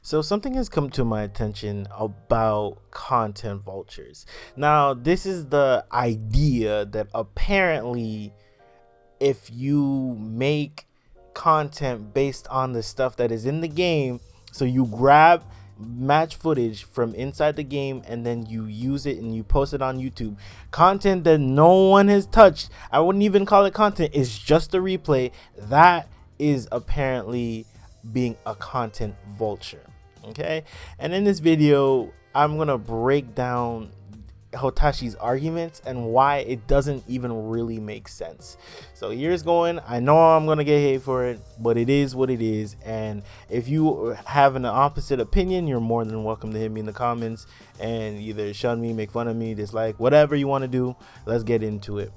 So something has come to my attention about content vultures. Now, this is the idea that apparently if you make content based on the stuff that is in the game, so you grab match footage from inside the game and then you use it and you post it on YouTube, content that no one has touched, I wouldn't even call it content, it's just a replay, that is apparently being a content vulture. Okay, and in this video I'm gonna break down Hotashi's arguments and why it doesn't even really make sense. So here's going. I know I'm gonna get hate for it, but it is what it is. And if you have an opposite opinion, you're more than welcome to hit me in the comments and either shun me, make fun of me, dislike, whatever you want to do. Let's get into it.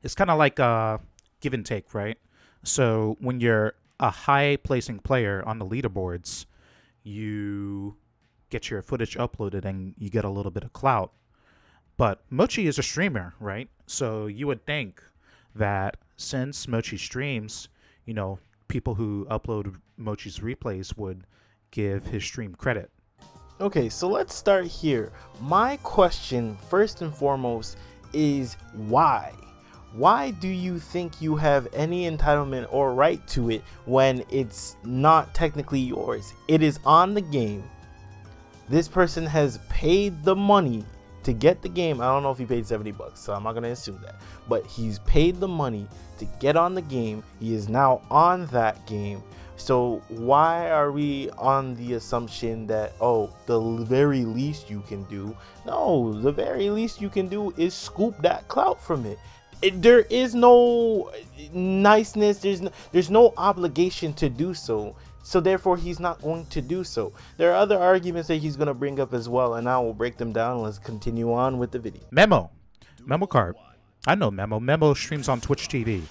It's kind of like a give and take, right? So when you're a high placing player on the leaderboards, you get your footage uploaded and you get a little bit of clout. But Mochi is a streamer, right? So you would think that since Mochi streams, people who upload Mochi's replays would give his stream credit. Okay, so let's start here. My question, first and foremost, is why? Why do you think you have any entitlement or right to it when it's not technically yours? It is on the game. This person has paid the money to get the game. I don't know if he paid $70, so I'm not gonna assume that, but he's paid the money to get on the game. He is now on that game. So why are we on the assumption that, oh, the very least you can do? No, the very least you can do is scoop that clout from it. There is no niceness, there's no obligation to do so. So therefore he's not going to do so. There are other arguments that he's going to bring up as well, and I will break them down. Let's continue on with the video. Memo card. I know Memo. Memo streams on Twitch TV.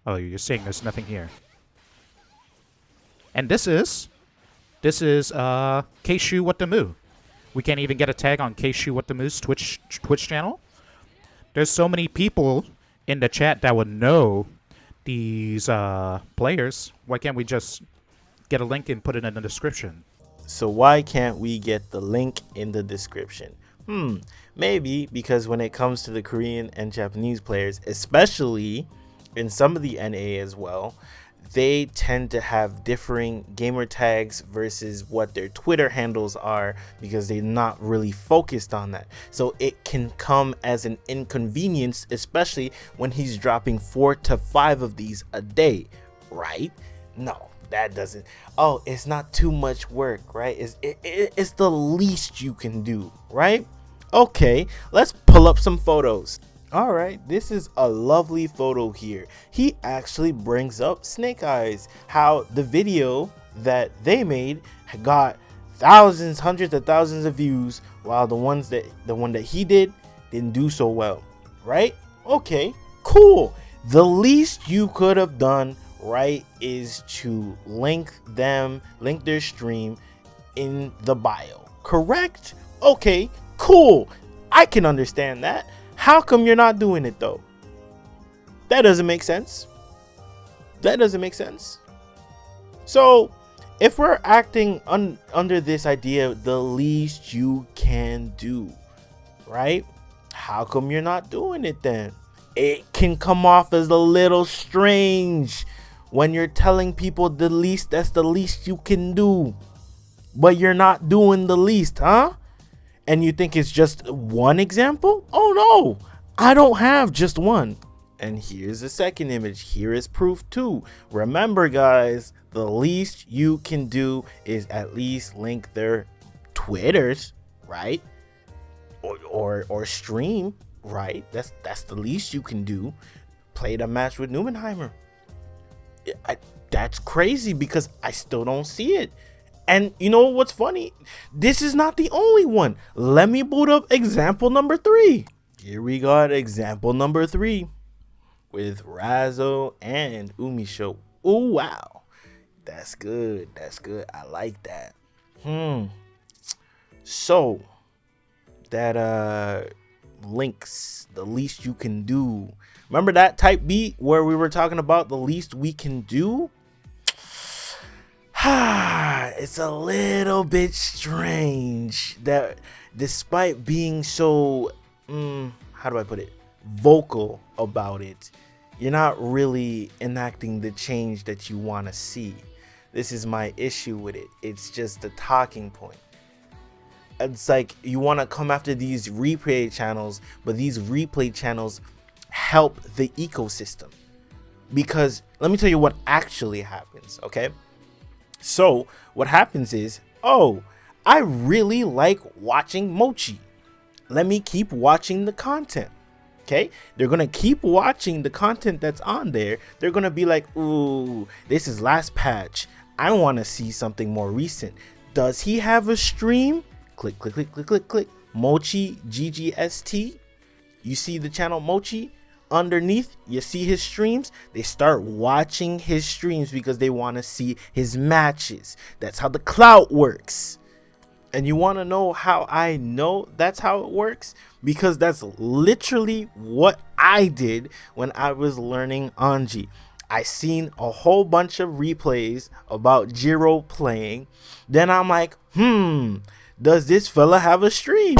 Oh, you're saying there's nothing here. And this is Keishu What the Moo. We can't even get a tag on Keishu What the Moo's Twitch channel. There's so many people in the chat that would know these players. Why can't we just get a link and put it in the description? So why can't we get the link in the description? Maybe because when it comes to the Korean and Japanese players, especially in some of the NA as well, they tend to have differing gamer tags versus what their Twitter handles are because they're not really focused on that. So it can come as an inconvenience, especially when he's dropping 4 to 5 of these a day, right? No, that doesn't. Oh, it's not too much work, right? It's the least you can do, right? Okay, let's pull up some photos. All right, this is a lovely photo here. He actually brings up Snake Eyes, how the video that they made got thousands, hundreds of thousands of views, while the one that he did didn't do so well, right? Okay, cool. The least you could have done, right, is to link their stream in the bio, correct? Okay, cool. I can understand that. How come you're not doing it though? That doesn't make sense. That doesn't make sense. So if we're acting under this idea, the least you can do, right? How come you're not doing it then? It can come off as a little strange when you're telling people that's the least you can do, but you're not doing the least, huh? And you think it's just one example? Oh no, I don't have just one. And here's the second image. Here is proof too. Remember guys, the least you can do is at least link their Twitters, right? Or stream, right? That's the least you can do. Played a match with Numenheimer. That's crazy because I still don't see it. And you know what's funny? This is not the only one. Let me boot up example number 3. Here we got example number 3 with Razzo and Umisho. Oh wow, that's good. That's good. I like that. So that links, the least you can do. Remember that type beat where we were talking about the least we can do? it's a little bit strange that despite being so, how do I put it, vocal about it, you're not really enacting the change that you want to see. This is my issue with it. It's just a talking point. It's like you want to come after these replay channels, but these replay channels help the ecosystem. Because let me tell you what actually happens, okay? So what happens is, oh, I really like watching Mochi. Let me keep watching the content. Okay, they're gonna keep watching the content that's on there. They're gonna be like, ooh, this is last patch. I want to see something more recent. Does he have a stream? Click, click, click, click, click, click. Mochi GGST. You see the channel Mochi underneath, you see his streams. They start watching his streams because they want to see his matches. That's how the clout works. And you want to know how I know that's how it works? Because that's literally what I did when I was learning Anji. I seen a whole bunch of replays about Jiro playing. Then I'm like, does this fella have a stream?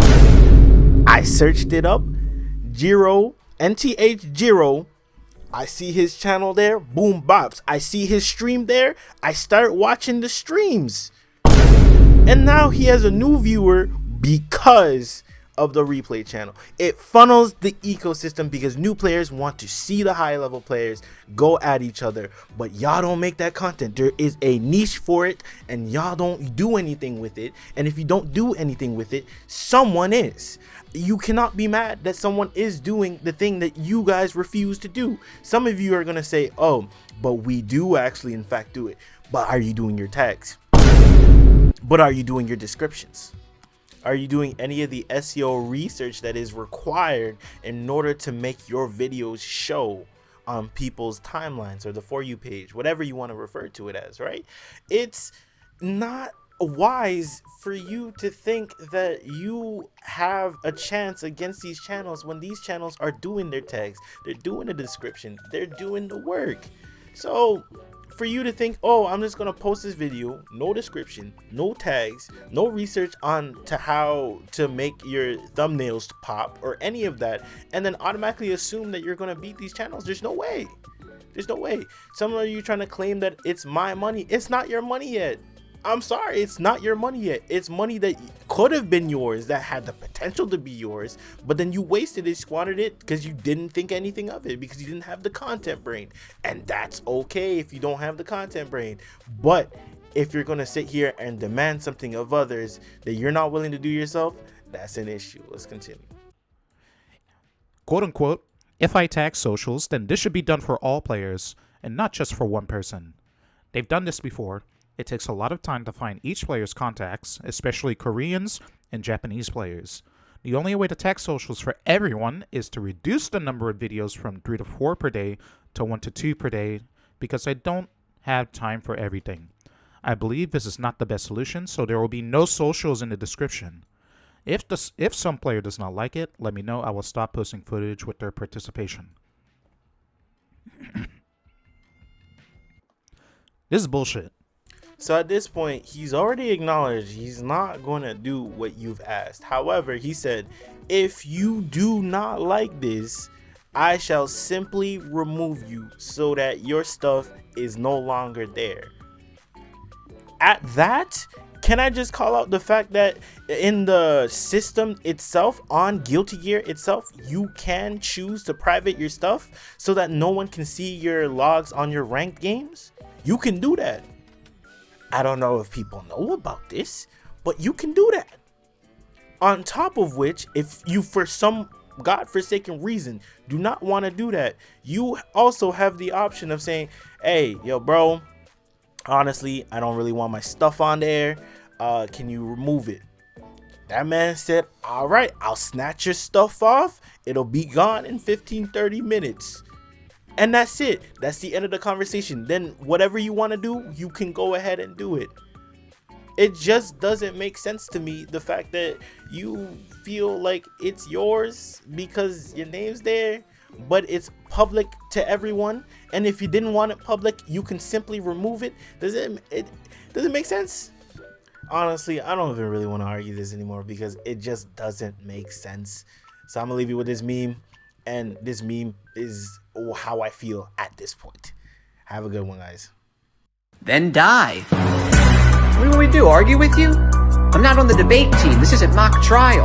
I searched it up. Jiro, NTH Jiro. I see his channel there. Boom bops. I see his stream there. I start watching the streams. And now he has a new viewer because of the replay channel. It funnels the ecosystem because new players want to see the high level players go at each other, but y'all don't make that content. There is a niche for it and y'all don't do anything with it. And if you don't do anything with it, someone is. You cannot be mad that someone is doing the thing that you guys refuse to do. Some of you are going to say, oh, but we do actually in fact do it. But are you doing your tags? But are you doing your descriptions? Are you doing any of the SEO research that is required in order to make your videos show on people's timelines or the For You page, whatever you want to refer to it as, right? It's not wise for you to think that you have a chance against these channels when these channels are doing their tags, they're doing the description, they're doing the work. So for you to think, oh, I'm just gonna post this video, no description, no tags, no research on to how to make your thumbnails pop or any of that, and then automatically assume that you're gonna beat these channels, there's no way. There's no way. Some of you trying to claim that it's my money. It's not your money yet. I'm sorry, it's not your money yet. It's money that could have been yours, that had the potential to be yours, but then you wasted it, squandered it because you didn't think anything of it, because you didn't have the content brain. And that's okay if you don't have the content brain. But if you're gonna sit here and demand something of others that you're not willing to do yourself, that's an issue. Let's continue. Quote unquote, if I tag socials, then this should be done for all players and not just for one person. They've done this before. It takes a lot of time to find each player's contacts, especially Koreans and Japanese players. The only way to tag socials for everyone is to reduce the number of videos from 3 to 4 per day to 1 to 2 per day, because I don't have time for everything. I believe this is not the best solution, so there will be no socials in the description. If some player does not like it, let me know. I will stop posting footage with their participation. This is bullshit. So at this point, he's already acknowledged he's not going to do what you've asked. However, he said, if you do not like this, I shall simply remove you so that your stuff is no longer there. At that, can I just call out the fact that in the system itself, on Guilty Gear itself, you can choose to private your stuff so that no one can see your logs on your ranked games? You can do that. I don't know if people know about this, but you can do that. On top of which, if you for some godforsaken reason do not want to do that, you also have the option of saying, hey, yo, bro, honestly, I don't really want my stuff on there. Can you remove it? That man said, all right, I'll snatch your stuff off. It'll be gone in 15-30 minutes. And that's it. That's the end of the conversation. Then whatever you want to do, you can go ahead and do it. It just doesn't make sense to me, the fact that you feel like it's yours because your name's there, but it's public to everyone. And if you didn't want it public, you can simply remove it. Does it make sense? honestly, I don't even really want to argue this anymore because it just doesn't make sense. So I'm gonna leave you with this meme, and this meme is how I feel at this point. Have a good one, guys. Then die. What do you want me to do, argue with you? I'm not on the debate team. This isn't mock trial.